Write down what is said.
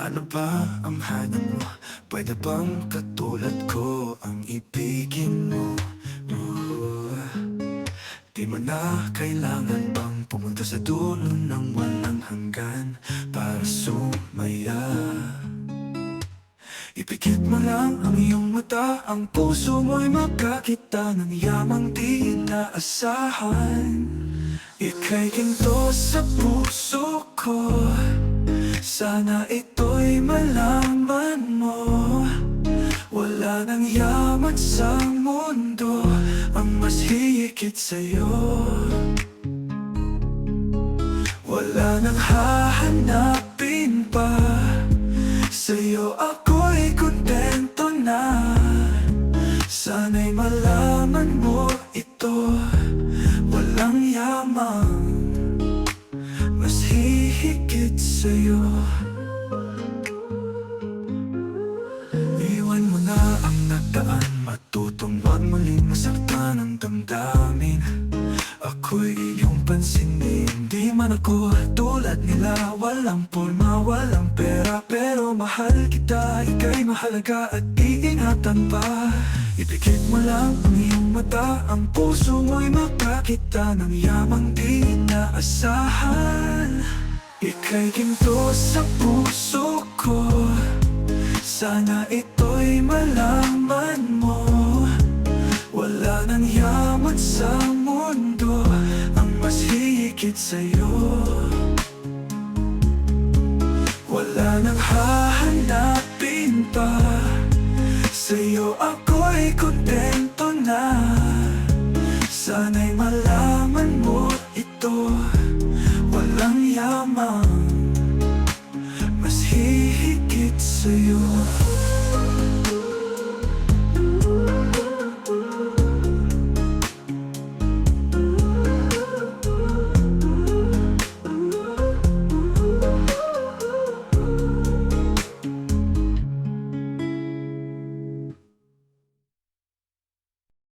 Ano ba ang hanap mo? Pwede bang katulad ko ang ibigin mo? Di mo na kailangan bang pumunta sa dulo ng walang hanggan para sumaya. Ipikit mo lang ang iyong mata, ang puso mo'y makakita ng yamang di inaasahan. Ika'y ginto sa puso ko, sana ito'y malaman mo. Wala nang yaman sa mundo ang mas hihigit sa'yo. Wala nang hahanapin pa, sa'yo ako'y kontento na. Sana'y malaman mo ito, walang yamang mas hihigit sa'yo. Iwan mo na ang nataan, matutong wag muling masaktan ang damdamin. Ako'y iyong pansinin, di man ako tulad nila. Walang pulma, walang pera, pero mahal kita. Ika'y mahalaga at iingatan pa. Ipikit mo lang ang iyong mata, ang puso mo'y makakita ng yamang di inaasahan. Ika'y ginto sa puso ko, sana ito'y malaman mo. Wala nang yaman sa mundo ang mas hihigit sa'yo. Wala nang hahanapin pa, sa'yo ako'y kontento na. Sana'y malaman mo ito, walang yamang mas hihigit sa'yo.